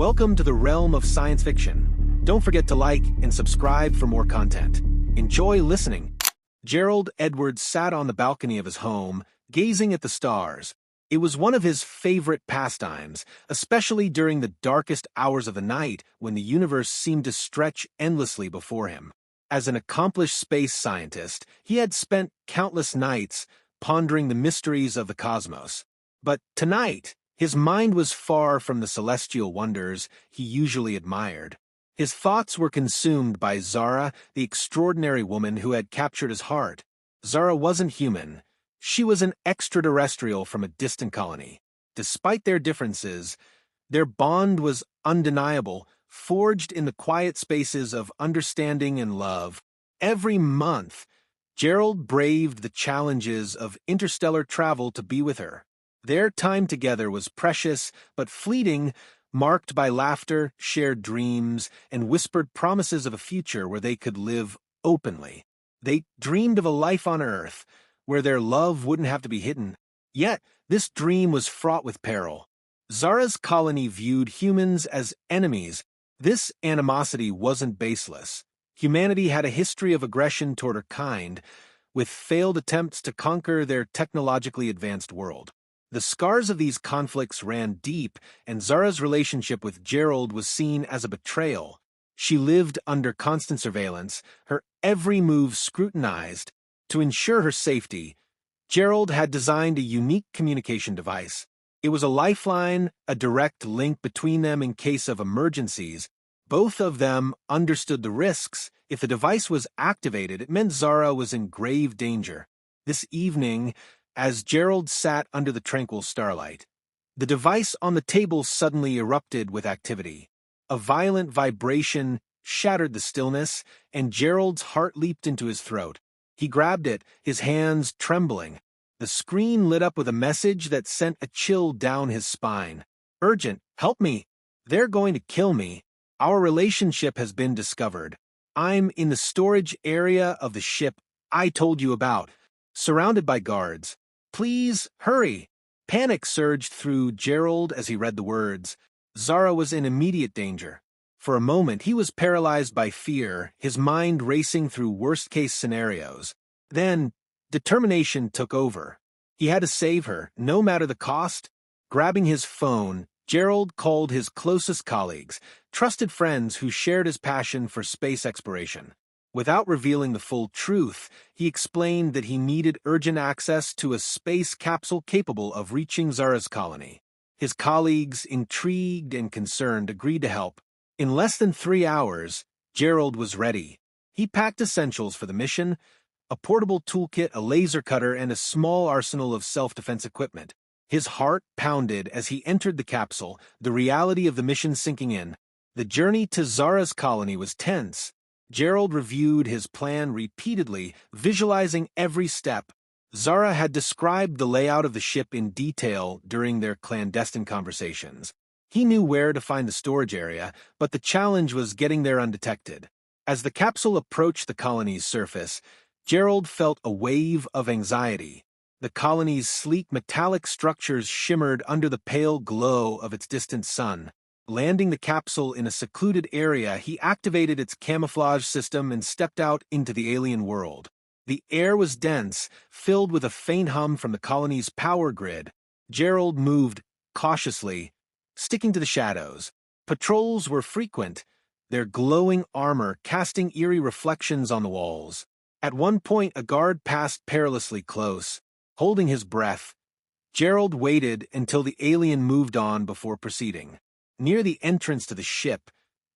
Welcome to the realm of science fiction. Don't forget to like and subscribe for more content. Enjoy listening. Gerald Edwards sat on the balcony of his home, gazing at the stars. It was one of his favorite pastimes, especially during the darkest hours of the night when the universe seemed to stretch endlessly before him. As an accomplished space scientist, he had spent countless nights pondering the mysteries of the cosmos. But tonight, his mind was far from the celestial wonders he usually admired. His thoughts were consumed by Zara, the extraordinary woman who had captured his heart. Zara wasn't human. She was an extraterrestrial from a distant colony. Despite their differences, their bond was undeniable, forged in the quiet spaces of understanding and love. Every month, Gerald braved the challenges of interstellar travel to be with her. Their time together was precious but fleeting, marked by laughter, shared dreams, and whispered promises of a future where they could live openly. They dreamed of a life on Earth, where their love wouldn't have to be hidden. Yet, this dream was fraught with peril. Zara's colony viewed humans as enemies. This animosity wasn't baseless. Humanity had a history of aggression toward her kind, with failed attempts to conquer their technologically advanced world. The scars of these conflicts ran deep, and Zara's relationship with Gerald was seen as a betrayal. She lived under constant surveillance, her every move scrutinized. To ensure her safety, Gerald had designed a unique communication device. It was a lifeline, a direct link between them in case of emergencies. Both of them understood the risks. If the device was activated, it meant Zara was in grave danger. This evening, as Gerald sat under the tranquil starlight, the device on the table suddenly erupted with activity. A violent vibration shattered the stillness, and Gerald's heart leaped into his throat. He grabbed it, his hands trembling. The screen lit up with a message that sent a chill down his spine. "Urgent, help me. They're going to kill me. Our relationship has been discovered. I'm in the storage area of the ship I told you about, surrounded by guards. Please, hurry." Panic surged through Gerald as he read the words. Zara was in immediate danger. For a moment, he was paralyzed by fear, his mind racing through worst-case scenarios. Then, determination took over. He had to save her, no matter the cost. Grabbing his phone, Gerald called his closest colleagues, trusted friends who shared his passion for space exploration. Without revealing the full truth, he explained that he needed urgent access to a space capsule capable of reaching Zara's colony. His colleagues, intrigued and concerned, agreed to help. In less than 3 hours, Gerald was ready. He packed essentials for the mission: a portable toolkit, a laser cutter, and a small arsenal of self-defense equipment. His heart pounded as he entered the capsule, the reality of the mission sinking in. The journey to Zara's colony was tense. Gerald reviewed his plan repeatedly, visualizing every step. Zara had described the layout of the ship in detail during their clandestine conversations. He knew where to find the storage area, but the challenge was getting there undetected. As the capsule approached the colony's surface, Gerald felt a wave of anxiety. The colony's sleek metallic structures shimmered under the pale glow of its distant sun. Landing the capsule in a secluded area, he activated its camouflage system and stepped out into the alien world. The air was dense, filled with a faint hum from the colony's power grid. Gerald moved cautiously, sticking to the shadows. Patrols were frequent, their glowing armor casting eerie reflections on the walls. At one point, a guard passed perilously close. Holding his breath, Gerald waited until the alien moved on before proceeding. Near the entrance to the ship,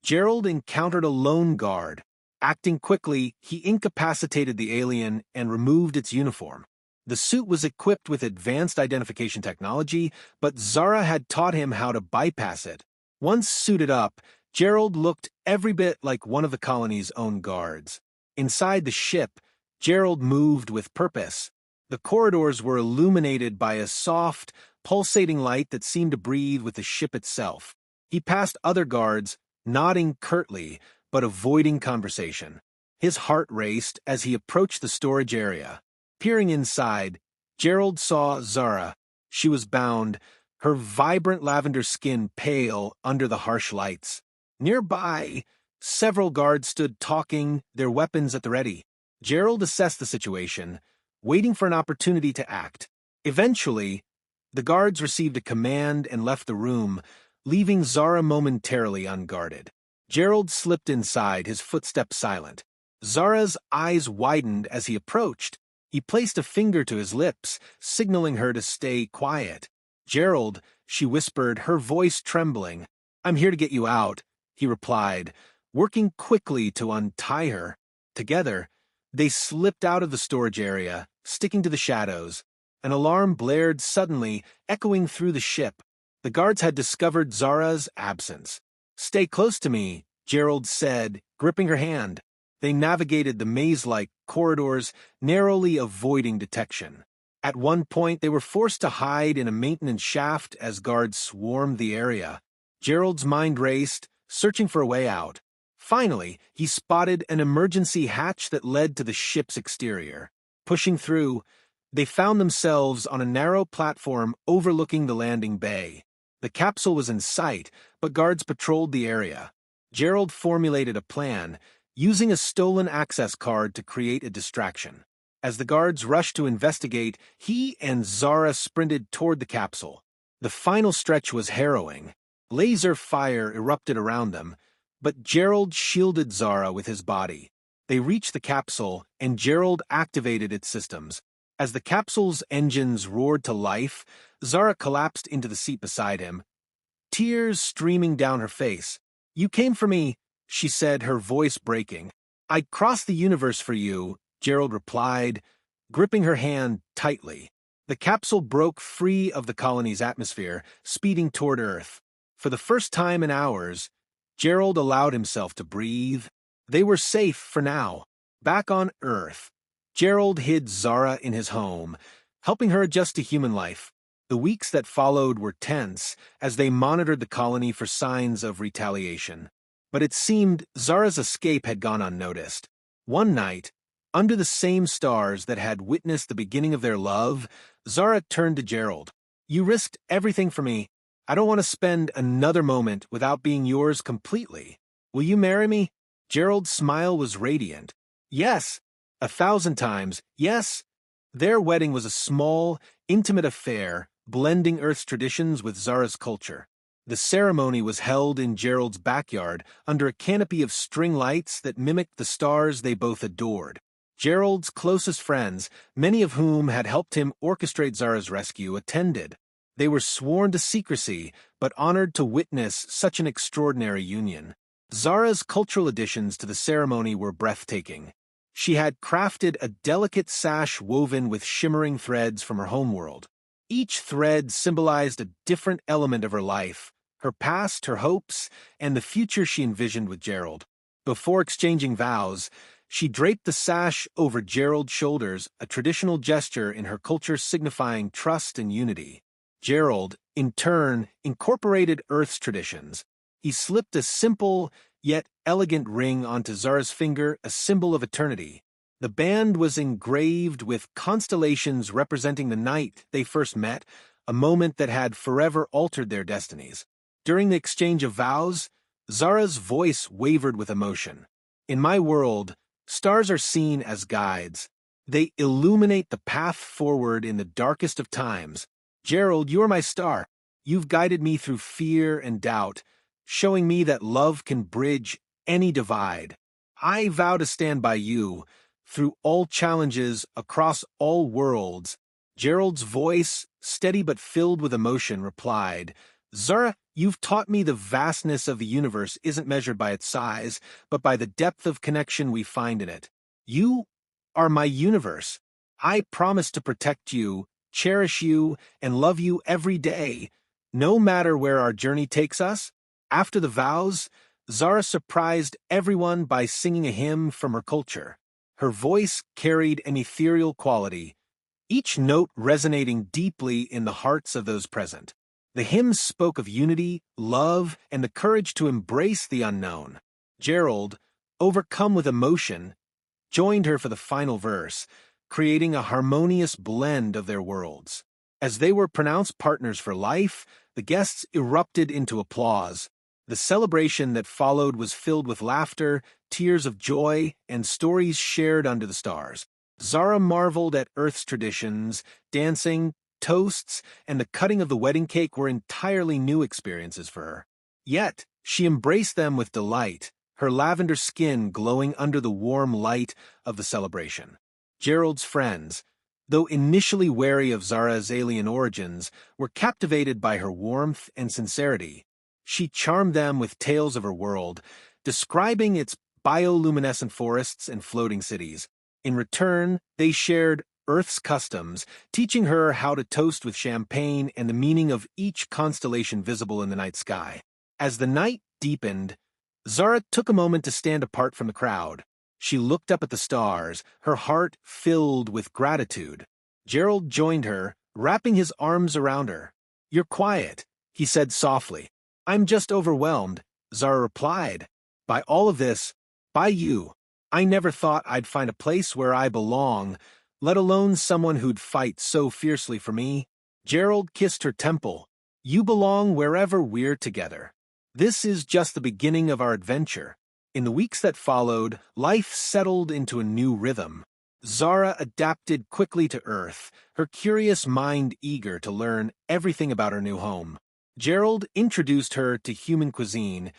Gerald encountered a lone guard. Acting quickly, he incapacitated the alien and removed its uniform. The suit was equipped with advanced identification technology, but Zara had taught him how to bypass it. Once suited up, Gerald looked every bit like one of the colony's own guards. Inside the ship, Gerald moved with purpose. The corridors were illuminated by a soft, pulsating light that seemed to breathe with the ship itself. He passed other guards, nodding curtly, but avoiding conversation. His heart raced as he approached the storage area. Peering inside, Gerald saw Zara. She was bound, her vibrant lavender skin pale under the harsh lights. Nearby, several guards stood talking, their weapons at the ready. Gerald assessed the situation, waiting for an opportunity to act. Eventually, the guards received a command and left the room, leaving Zara momentarily unguarded. Gerald slipped inside, his footsteps silent. Zara's eyes widened as he approached. He placed a finger to his lips, signaling her to stay quiet. "Gerald," she whispered, her voice trembling. "I'm here to get you out," he replied, working quickly to untie her. Together, they slipped out of the storage area, sticking to the shadows. An alarm blared suddenly, echoing through the ship. The guards had discovered Zara's absence. "Stay close to me," Gerald said, gripping her hand. They navigated the maze-like corridors, narrowly avoiding detection. At one point, they were forced to hide in a maintenance shaft as guards swarmed the area. Gerald's mind raced, searching for a way out. Finally, he spotted an emergency hatch that led to the ship's exterior. Pushing through, they found themselves on a narrow platform overlooking the landing bay. The capsule was in sight, but guards patrolled the area. Gerald formulated a plan, using a stolen access card to create a distraction. As the guards rushed to investigate, he and Zara sprinted toward the capsule. The final stretch was harrowing. Laser fire erupted around them, but Gerald shielded Zara with his body. They reached the capsule, and Gerald activated its systems. As the capsule's engines roared to life, Zara collapsed into the seat beside him, tears streaming down her face. "You came for me," she said, her voice breaking. "I'd cross the universe for you," Gerald replied, gripping her hand tightly. The capsule broke free of the colony's atmosphere, speeding toward Earth. For the first time in hours, Gerald allowed himself to breathe. They were safe for now. Back on Earth, Gerald hid Zara in his home, helping her adjust to human life. The weeks that followed were tense as they monitored the colony for signs of retaliation. But it seemed Zara's escape had gone unnoticed. One night, under the same stars that had witnessed the beginning of their love, Zara turned to Gerald. "You risked everything for me. I don't want to spend another moment without being yours completely. Will you marry me?" Gerald's smile was radiant. "Yes, 1,000 times, yes." Their wedding was a small, intimate affair, blending Earth's traditions with Zara's culture. The ceremony was held in Gerald's backyard under a canopy of string lights that mimicked the stars they both adored. Gerald's closest friends, many of whom had helped him orchestrate Zara's rescue, attended. They were sworn to secrecy, but honored to witness such an extraordinary union. Zara's cultural additions to the ceremony were breathtaking. She had crafted a delicate sash woven with shimmering threads from her homeworld. Each thread symbolized a different element of her life, her past, her hopes, and the future she envisioned with Gerald. Before exchanging vows, she draped the sash over Gerald's shoulders, a traditional gesture in her culture signifying trust and unity. Gerald, in turn, incorporated Earth's traditions. He slipped a simple, yet elegant ring onto Zara's finger, a symbol of eternity. The band was engraved with constellations representing the night they first met, a moment that had forever altered their destinies. During the exchange of vows, Zara's voice wavered with emotion. "In my world, stars are seen as guides. They illuminate the path forward in the darkest of times. Gerald, you are my star. You've guided me through fear and doubt, showing me that love can bridge any divide. I vow to stand by you through all challenges across all worlds." Gerald's voice, steady but filled with emotion, replied, "Zara, you've taught me the vastness of the universe isn't measured by its size, but by the depth of connection we find in it. You are my universe. I promise to protect you, cherish you, and love you every day, no matter where our journey takes us." After the vows, Zara surprised everyone by singing a hymn from her culture. Her voice carried an ethereal quality, each note resonating deeply in the hearts of those present. The hymn spoke of unity, love, and the courage to embrace the unknown. Gerald, overcome with emotion, joined her for the final verse, creating a harmonious blend of their worlds. As they were pronounced partners for life, the guests erupted into applause. The celebration that followed was filled with laughter, tears of joy, and stories shared under the stars. Zara marveled at Earth's traditions. Dancing, toasts, and the cutting of the wedding cake were entirely new experiences for her. Yet, she embraced them with delight, her lavender skin glowing under the warm light of the celebration. Gerald's friends, though initially wary of Zara's alien origins, were captivated by her warmth and sincerity. She charmed them with tales of her world, describing its bioluminescent forests and floating cities. In return, they shared Earth's customs, teaching her how to toast with champagne and the meaning of each constellation visible in the night sky. As the night deepened, Zara took a moment to stand apart from the crowd. She looked up at the stars, her heart filled with gratitude. Gerald joined her, wrapping his arms around her. "You're quiet," he said softly. "I'm just overwhelmed," Zara replied. "By all of this, by you. I never thought I'd find a place where I belong, let alone someone who'd fight so fiercely for me." Gerald kissed her temple. "You belong wherever we're together. This is just the beginning of our adventure." In the weeks that followed, life settled into a new rhythm. Zara adapted quickly to Earth, her curious mind eager to learn everything about her new home. Gerald introduced her to human cuisine,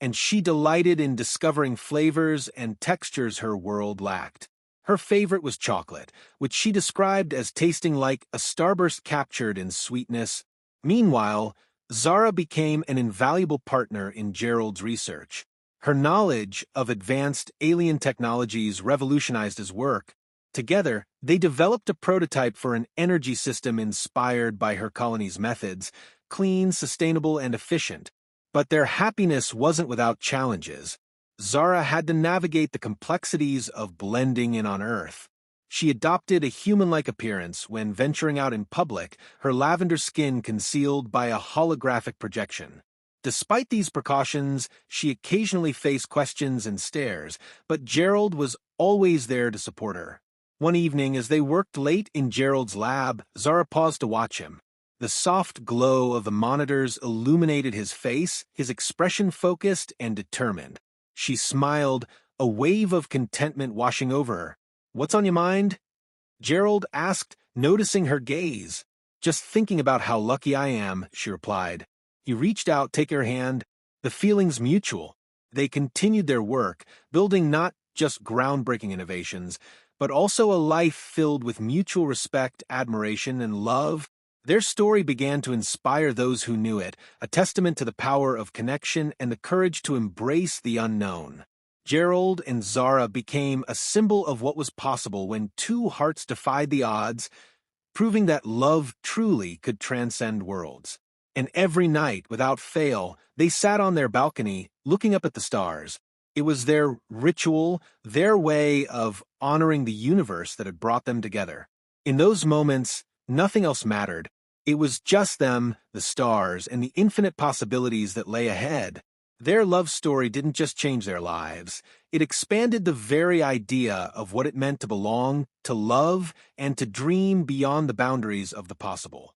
and she delighted in discovering flavors and textures her world lacked. Her favorite was chocolate, which she described as tasting like a starburst captured in sweetness. Meanwhile, Zara became an invaluable partner in Gerald's research. Her knowledge of advanced alien technologies revolutionized his work. Together, they developed a prototype for an energy system inspired by her colony's methods, clean, sustainable, and efficient. But their happiness wasn't without challenges. Zara had to navigate the complexities of blending in on Earth. She adopted a human-like appearance when venturing out in public, her lavender skin concealed by a holographic projection. Despite these precautions, she occasionally faced questions and stares, but Gerald was always there to support her. One evening, as they worked late in Gerald's lab, Zara paused to watch him. The soft glow of the monitors illuminated his face, his expression focused and determined. She smiled, a wave of contentment washing over her. "What's on your mind?" Gerald asked, noticing her gaze. "Just thinking about how lucky I am," she replied. He reached out, taking her hand. The feeling's mutual. They continued their work, building not just groundbreaking innovations, but also a life filled with mutual respect, admiration, and love. Their story began to inspire those who knew it, a testament to the power of connection and the courage to embrace the unknown. Gerald and Zara became a symbol of what was possible when two hearts defied the odds, proving that love truly could transcend worlds. And every night, without fail, they sat on their balcony, looking up at the stars. It was their ritual, their way of honoring the universe that had brought them together. In those moments, nothing else mattered. It was just them, the stars, and the infinite possibilities that lay ahead. Their love story didn't just change their lives. It expanded the very idea of what it meant to belong, to love, and to dream beyond the boundaries of the possible.